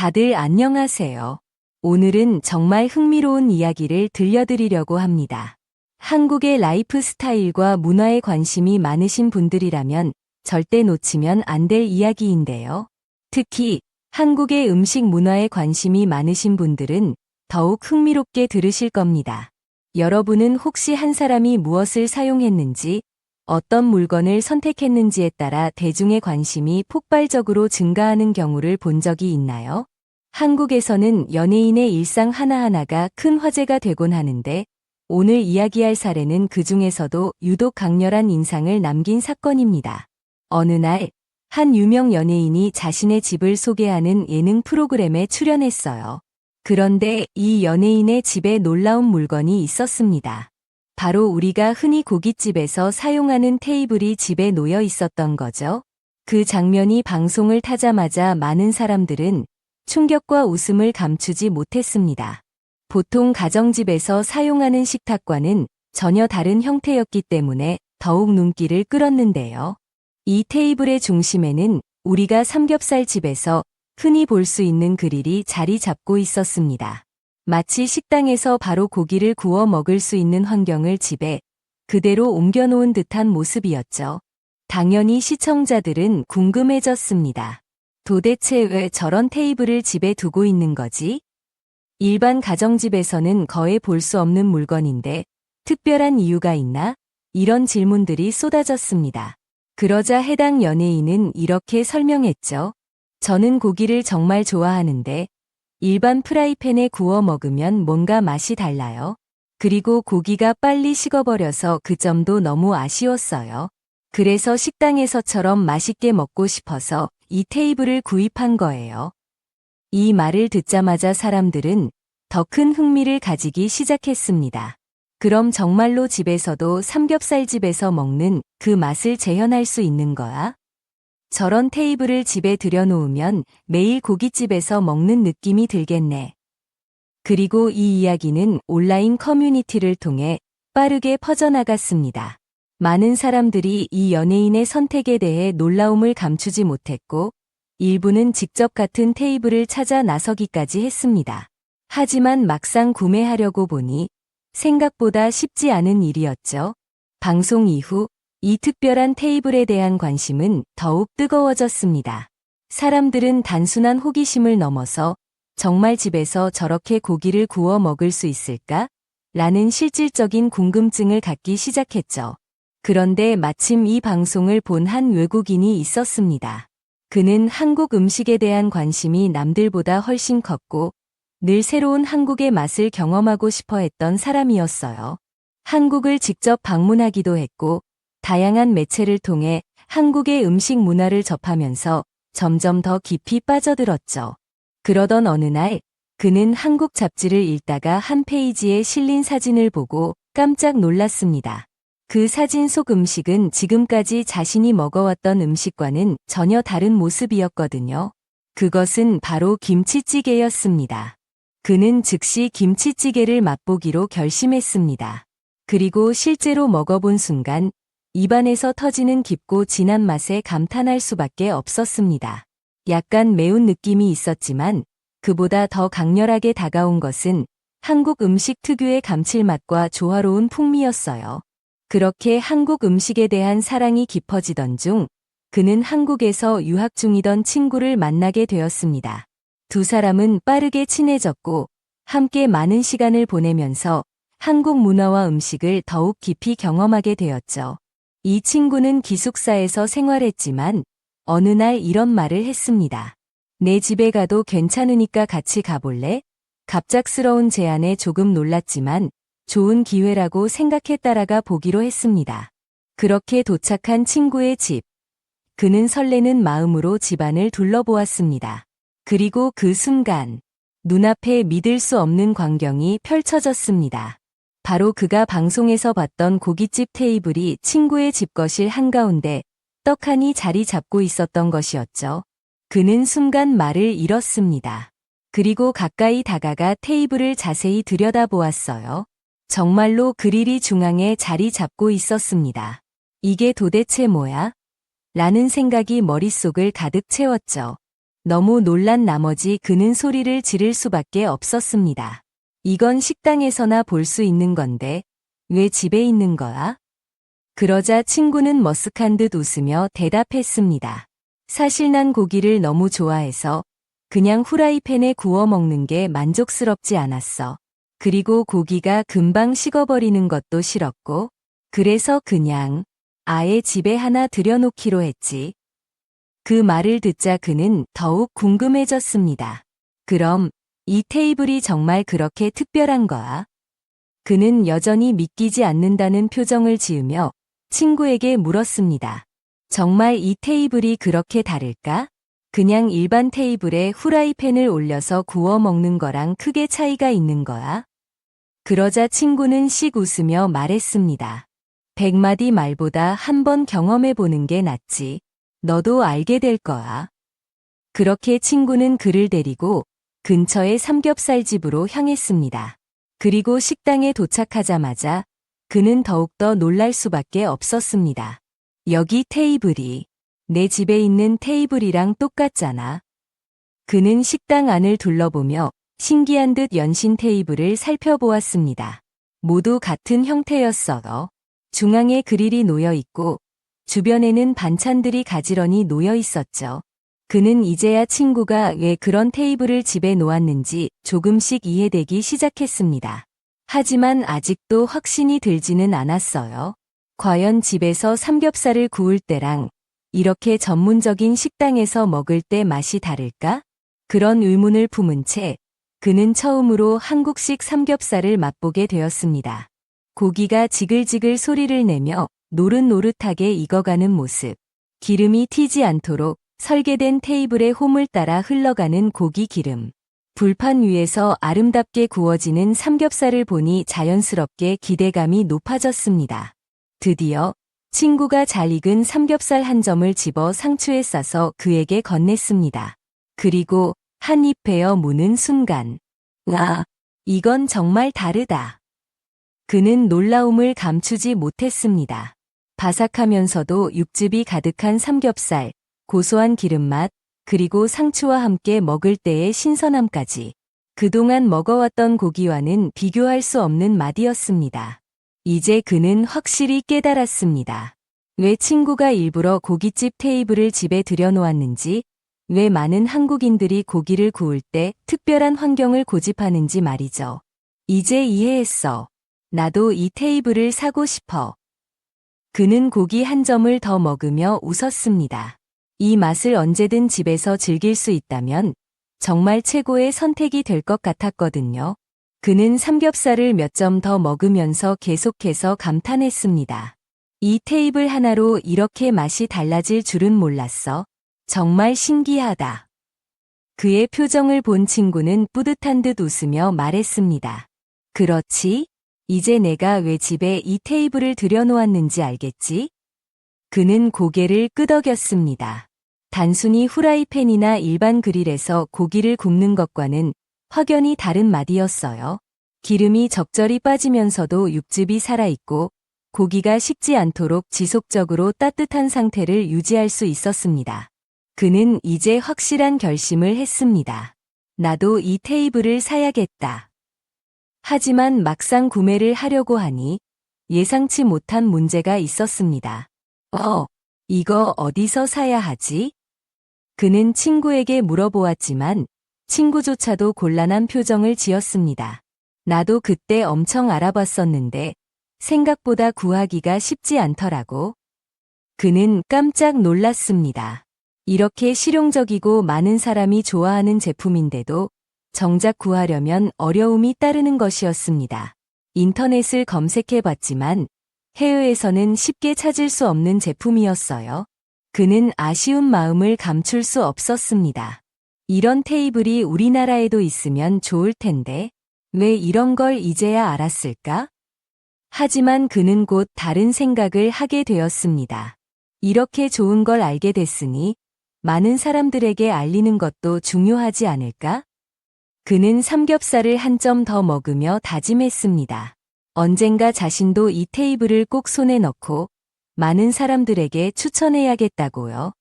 다들 안녕하세요. 오늘은 정말 흥미로운 이야기를 들려드리려고 합니다. 한국의 라이프 스타일과 문화에 관심이 많으신 분들이라면 절대 놓치면 안 될 이야기인데요. 특히 한국의 음식 문화에 관심이 많으신 분들은 더욱 흥미롭게 들으실 겁니다. 여러분은 혹시 한 사람이 무엇을 사용했는지, 어떤 물건을 선택했는지에 따라 대중의 관심이 폭발적으로 증가하는 경우를 본 적이 있나요? 한국에서는 연예인의 일상 하나하나가 큰 화제가 되곤 하는데, 오늘 이야기할 사례는 그 중에서도 유독 강렬한 인상을 남긴 사건입니다. 어느 날, 한 유명 연예인이 자신의 집을 소개하는 예능 프로그램에 출연했어요. 그런데 이 연예인의 집에 놀라운 물건이 있었습니다. 바로 우리가 흔히 고깃집에서 사용하는 테이블이 집에 놓여 있었던 거죠. 그 장면이 방송을 타자마자 많은 사람들은 충격과 웃음을 감추지 못했습니다. 보통 가정집에서 사용하는 식탁과는 전혀 다른 형태였기 때문에 더욱 눈길을 끌었는데요. 이 테이블의 중심에는 우리가 삼겹살집에서 흔히 볼 수 있는 그릴이 자리 잡고 있었습니다. 마치 식당에서 바로 고기를 구워 먹을 수 있는 환경을 집에 그대로 옮겨놓은 듯한 모습이었죠. 당연히 시청자들은 궁금해졌습니다. 도대체 왜 저런 테이블을 집에 두고 있는 거지? 일반 가정집에서는 거의 볼 수 없는 물건인데 특별한 이유가 있나? 이런 질문들이 쏟아졌습니다. 그러자 해당 연예인은 이렇게 설명했죠. 저는 고기를 정말 좋아하는데 일반 프라이팬에 구워 먹으면 뭔가 맛이 달라요. 그리고 고기가 빨리 식어버려서 그 점도 너무 아쉬웠어요. 그래서 식당에서처럼 맛있게 먹고 싶어서 이 테이블을 구입한 거예요. 이 말을 듣자마자 사람들은 더 큰 흥미를 가지기 시작했습니다. 그럼 정말로 집에서도 삼겹살집에서 먹는 그 맛을 재현할 수 있는 거야? 저런 테이블을 집에 들여놓으면 매일 고깃집에서 먹는 느낌이 들겠네. 그리고 이 이야기는 온라인 커뮤니티를 통해 빠르게 퍼져나갔습니다. 많은 사람들이 이 연예인의 선택에 대해 놀라움을 감추지 못했고, 일부는 직접 같은 테이블을 찾아 나서기까지 했습니다. 하지만 막상 구매하려고 보니 생각보다 쉽지 않은 일이었죠. 방송 이후 이 특별한 테이블에 대한 관심은 더욱 뜨거워졌습니다. 사람들은 단순한 호기심을 넘어서 정말 집에서 저렇게 고기를 구워 먹을 수 있을까? 라는 실질적인 궁금증을 갖기 시작했죠. 그런데 마침 이 방송을 본 한 외국인이 있었습니다. 그는 한국 음식에 대한 관심이 남들보다 훨씬 컸고 늘 새로운 한국의 맛을 경험하고 싶어 했던 사람이었어요. 한국을 직접 방문하기도 했고 다양한 매체를 통해 한국의 음식 문화를 접하면서 점점 더 깊이 빠져들었죠. 그러던 어느 날 그는 한국 잡지를 읽다가 한 페이지에 실린 사진을 보고 깜짝 놀랐습니다. 그 사진 속 음식은 지금까지 자신이 먹어왔던 음식과는 전혀 다른 모습이었거든요. 그것은 바로 김치찌개였습니다. 그는 즉시 김치찌개를 맛보기로 결심했습니다. 그리고 실제로 먹어본 순간 입안에서 터지는 깊고 진한 맛에 감탄할 수밖에 없었습니다. 약간 매운 느낌이 있었지만 그보다 더 강렬하게 다가온 것은 한국 음식 특유의 감칠맛과 조화로운 풍미였어요. 그렇게 한국 음식에 대한 사랑이 깊어지던 중 그는 한국에서 유학 중이던 친구를 만나게 되었습니다. 두 사람은 빠르게 친해졌고 함께 많은 시간을 보내면서 한국 문화와 음식을 더욱 깊이 경험하게 되었죠. 이 친구는 기숙사에서 생활했지만 어느 날 이런 말을 했습니다. 내 집에 가도 괜찮으니까 같이 가볼래? 갑작스러운 제안에 조금 놀랐지만 좋은 기회라고 생각해 따라가 보기로 했습니다. 그렇게 도착한 친구의 집. 그는 설레는 마음으로 집안을 둘러보았습니다. 그리고 그 순간 눈앞에 믿을 수 없는 광경이 펼쳐졌습니다. 바로 그가 방송에서 봤던 고깃집 테이블이 친구의 집 거실 한가운데 떡하니 자리 잡고 있었던 것이었죠. 그는 순간 말을 잃었습니다. 그리고 가까이 다가가 테이블을 자세히 들여다보았어요. 정말로 그릴이 중앙에 자리 잡고 있었습니다. 이게 도대체 뭐야? 라는 생각이 머릿속을 가득 채웠죠. 너무 놀란 나머지 그는 소리를 지를 수밖에 없었습니다. 이건 식당에서나 볼 수 있는 건데 왜 집에 있는 거야? 그러자 친구는 머쓱한 듯 웃으며 대답했습니다. 사실 난 고기를 너무 좋아해서 그냥 후라이팬에 구워 먹는 게 만족스럽지 않았어. 그리고 고기가 금방 식어버리는 것도 싫었고, 그래서 그냥 아예 집에 하나 들여놓기로 했지. 그 말을 듣자 그는 더욱 궁금해졌습니다. 그럼 이 테이블이 정말 그렇게 특별한 거야? 그는 여전히 믿기지 않는다는 표정을 지으며 친구에게 물었습니다. 정말 이 테이블이 그렇게 다를까? 그냥 일반 테이블에 후라이팬을 올려서 구워 먹는 거랑 크게 차이가 있는 거야? 그러자 친구는 씩 웃으며 말했습니다. 100마디 말보다 한 번 경험해 보는 게 낫지. 너도 알게 될 거야. 그렇게 친구는 그를 데리고 근처의 삼겹살집으로 향했습니다. 그리고 식당에 도착하자마자 그는 더욱더 놀랄 수밖에 없었습니다. 여기 테이블이 내 집에 있는 테이블이랑 똑같잖아. 그는 식당 안을 둘러보며 신기한 듯 연신 테이블을 살펴보았습니다. 모두 같은 형태였어요. 중앙에 그릴이 놓여 있고 주변에는 반찬들이 가지런히 놓여 있었죠. 그는 이제야 친구가 왜 그런 테이블을 집에 놓았는지 조금씩 이해되기 시작했습니다. 하지만 아직도 확신이 들지는 않았어요. 과연 집에서 삼겹살을 구울 때랑 이렇게 전문적인 식당에서 먹을 때 맛이 다를까? 그런 의문을 품은 채 그는 처음으로 한국식 삼겹살을 맛보게 되었습니다. 고기가 지글지글 소리를 내며 노릇노릇하게 익어가는 모습, 기름이 튀지 않도록 설계된 테이블의 홈을 따라 흘러가는 고기 기름, 불판 위에서 아름답게 구워지는 삼겹살을 보니 자연스럽게 기대감이 높아졌습니다. 드디어 친구가 잘 익은 삼겹살 한 점을 집어 상추에 싸서 그에게 건넸습니다. 그리고 한 입 베어 무는 순간, 와, 이건 정말 다르다. 그는 놀라움을 감추지 못했습니다. 바삭하면서도 육즙이 가득한 삼겹살, 고소한 기름맛, 그리고 상추와 함께 먹을 때의 신선함까지 그동안 먹어왔던 고기와는 비교할 수 없는 맛이었습니다. 이제 그는 확실히 깨달았습니다. 왜 친구가 일부러 고깃집 테이블을 집에 들여놓았는지, 왜 많은 한국인들이 고기를 구울 때 특별한 환경을 고집하는지 말이죠. 이제 이해했어. 나도 이 테이블을 사고 싶어. 그는 고기 한 점을 더 먹으며 웃었습니다. 이 맛을 언제든 집에서 즐길 수 있다면 정말 최고의 선택이 될 것 같았거든요. 그는 삼겹살을 몇 점 더 먹으면서 계속해서 감탄했습니다. 이 테이블 하나로 이렇게 맛이 달라질 줄은 몰랐어. 정말 신기하다. 그의 표정을 본 친구는 뿌듯한 듯 웃으며 말했습니다. 그렇지? 이제 내가 왜 집에 이 테이블을 들여놓았는지 알겠지? 그는 고개를 끄덕였습니다. 단순히 후라이팬이나 일반 그릴에서 고기를 굽는 것과는 확연히 다른 맛이었어요. 기름이 적절히 빠지면서도 육즙이 살아있고 고기가 식지 않도록 지속적으로 따뜻한 상태를 유지할 수 있었습니다. 그는 이제 확실한 결심을 했습니다. 나도 이 테이블을 사야겠다. 하지만 막상 구매를 하려고 하니 예상치 못한 문제가 있었습니다. 이거 어디서 사야 하지? 그는 친구에게 물어보았지만 친구조차도 곤란한 표정을 지었습니다. 나도 그때 엄청 알아봤었는데 생각보다 구하기가 쉽지 않더라고. 그는 깜짝 놀랐습니다. 이렇게 실용적이고 많은 사람이 좋아하는 제품인데도 정작 구하려면 어려움이 따르는 것이었습니다. 인터넷을 검색해봤지만 해외에서는 쉽게 찾을 수 없는 제품이었어요. 그는 아쉬운 마음을 감출 수 없었습니다. 이런 테이블이 우리나라에도 있으면 좋을 텐데 왜 이런 걸 이제야 알았을까? 하지만 그는 곧 다른 생각을 하게 되었습니다. 이렇게 좋은 걸 알게 됐으니 많은 사람들에게 알리는 것도 중요하지 않을까? 그는 삼겹살을 한 점 더 먹으며 다짐했습니다. 언젠가 자신도 이 테이블을 꼭 손에 넣고 많은 사람들에게 추천해야겠다고요.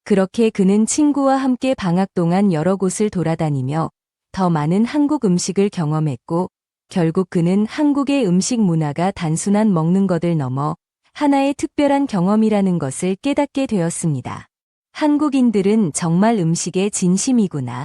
그렇게 그는 친구와 함께 방학 동안 여러 곳을 돌아다니며 더 많은 한국 음식을 경험했고, 결국 그는 한국의 음식 문화가 단순한 먹는 것을 넘어 하나의 특별한 경험이라는 것을 깨닫게 되었습니다. 한국인들은 정말 음식에 진심이구나.